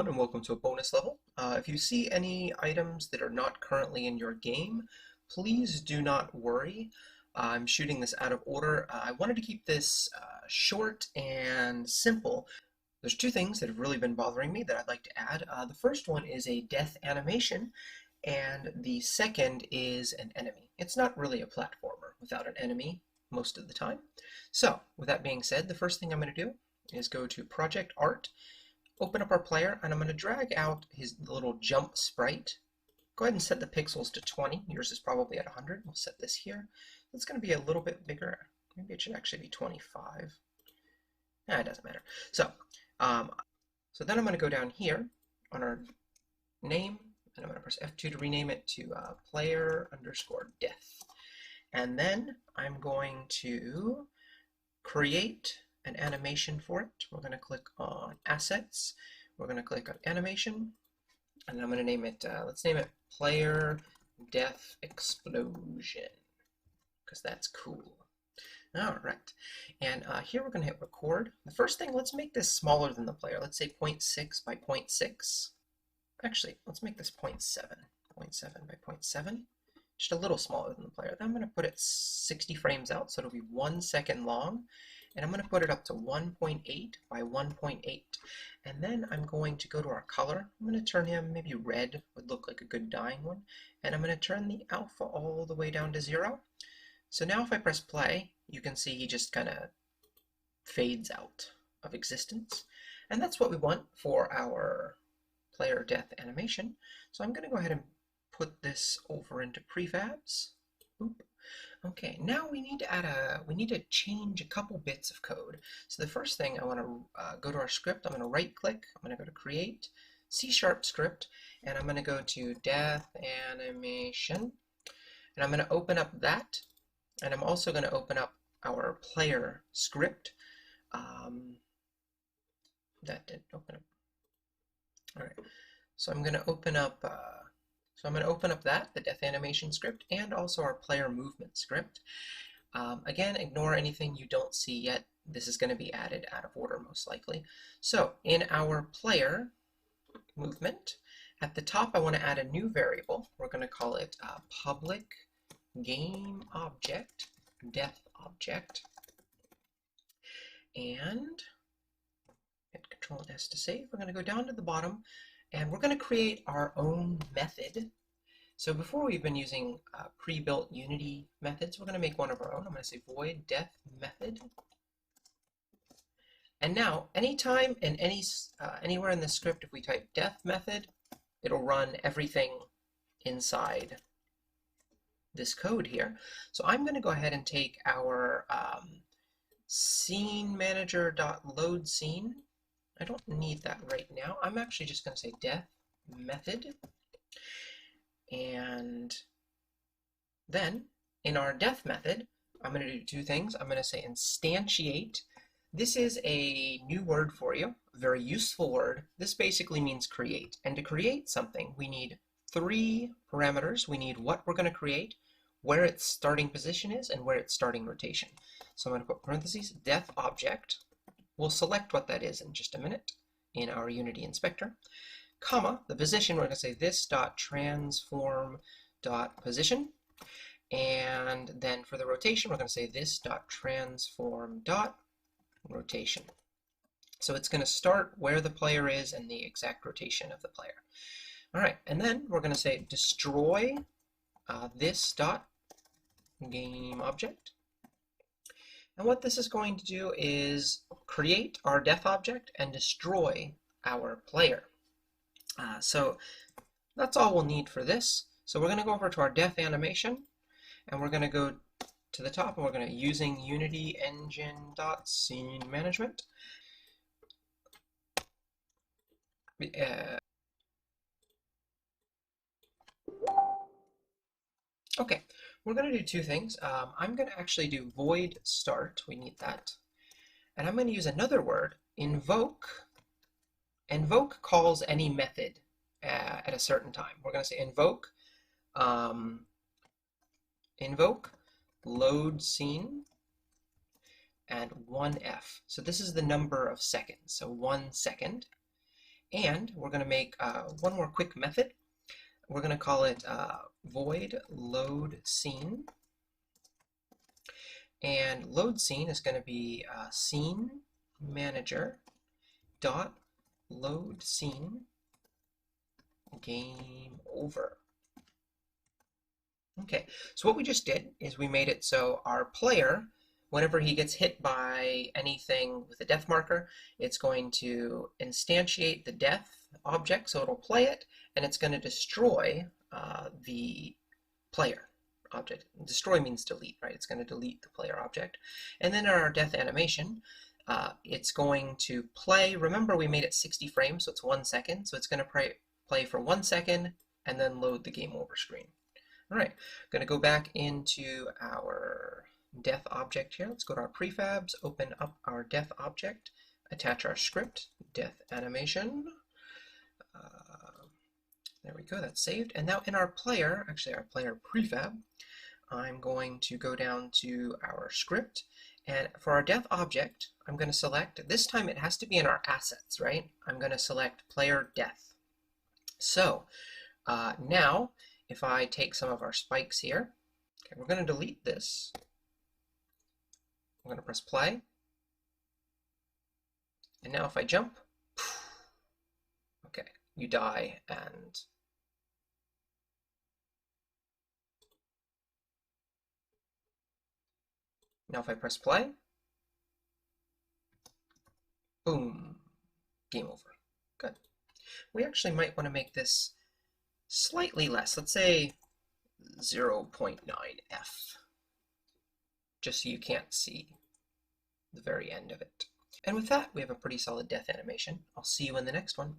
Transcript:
everyone, and welcome to a bonus level. If you see any items that are not currently in your game, please do not worry. I'm shooting this out of order. I wanted to keep this short and simple. There's two things that have really been bothering me that I'd like to add. The first one is a death animation, and the second is an enemy. It's not really a platformer without an enemy most of the time. So, with that being said, the first thing I'm going to do is go to Project Art, open up our player, and I'm going to drag out his little jump sprite. Go ahead and set the pixels to 20. Yours is probably at 100. We'll set this here. It's going to be a little bit bigger. Maybe it should actually be 25. It doesn't matter. So then I'm going to go down here on our name, and I'm going to press F2 to rename it to player_death. And then I'm going to create an animation for it. We're going to click on Assets. We're going to click on Animation, and I'm going to name it, let's name it Player Death Explosion, because that's cool. All right, and here we're going to hit Record. The first thing, let's make this smaller than the player. Let's say 0.6 by 0.6. Actually, let's make this 0.7. 0.7 by 0.7. Just a little smaller than the player. Then I'm going to put it 60 frames out, so it'll be 1 second long. And I'm going to put it up to 1.8 by 1.8. And then I'm going to go to our color. I'm going to turn him, maybe red would look like a good dying one. And I'm going to turn the alpha all the way down to 0. So now if I press play, you can see he just kind of fades out of existence. And that's what we want for our player death animation. So I'm going to go ahead and put this over into prefabs. Oop. Okay, now we need to change a couple bits of code. So the first thing, I want to go to our script. I'm going to right click, I'm going to go to create, C# script, and I'm going to go to death animation, and I'm going to open up that, and I'm also going to open up our player script. That didn't open up. All right, so I'm going to open up that, the death animation script, and also our player movement script. Again, ignore anything you don't see yet. This is going to be added out of order most likely. So in our player movement, at the top I want to add a new variable. We're going to call it public game object, death object, and hit Control S to save. We're going to go down to the bottom, and we're going to create our own method. So before we've been using pre-built Unity methods, we're going to make one of our own. I'm going to say void death method. And now, anytime in anywhere in the script, if we type death method, it'll run everything inside this code here. So I'm going to go ahead and take our scene manager.load scene. I don't need that right now. I'm actually just going to say death method. And then in our death method, I'm going to do two things. I'm going to say instantiate. This is a new word for you, a very useful word. This basically means create. And to create something, we need 3 parameters. We need what we're going to create, where its starting position is, and where its starting rotation. So I'm going to put parentheses, death object. We'll select what that is in just a minute in our Unity inspector. Comma, the position, we're going to say this.transform.position. And then for the rotation, we're going to say this.transform.rotation. So it's going to start where the player is and the exact rotation of the player. All right, and then we're going to say destroy this.game object. And what this is going to do is create our death object and destroy our player. So that's all we'll need for this. So we're going to go over to our death animation, and we're going to go to the top, and we're going to using Unity engine.scene management. Okay, we're going to do two things. I'm going to actually do void start. We need that. And I'm going to use another word, invoke. Invoke calls any method at a certain time. We're going to say invoke, invoke load scene and 1F. So this is the number of seconds, so 1 second. And we're going to make one more quick method. We're going to call it void load scene. And load scene is going to be scene manager dot load scene game over. Okay, so what we just did is we made it so our player, whenever he gets hit by anything with a death marker, it's going to instantiate the death object, so it'll play it, and it's going to destroy the player object. Destroy means delete, right? It's going to delete the player object. And then in our death animation, it's going to play. Remember, we made it 60 frames, so it's 1 second. So it's going to play for 1 second and then load the game over screen. All right, I'm going to go back into our death object here. Let's go to our prefabs, open up our death object, attach our script, death animation. There we go, that's saved. And now in our player, actually our player prefab, I'm going to go down to our script, and for our death object, I'm going to select, this time it has to be in our assets, right? I'm going to select player death. So now, if I take some of our spikes here, okay, we're going to delete this. I'm going to press play. And now if I jump, okay, you die, and now if I press play, boom, game over. Good. We actually might want to make this slightly less. Let's say 0.9f, just so you can't see the very end of it. And with that, we have a pretty solid death animation. I'll see you in the next one.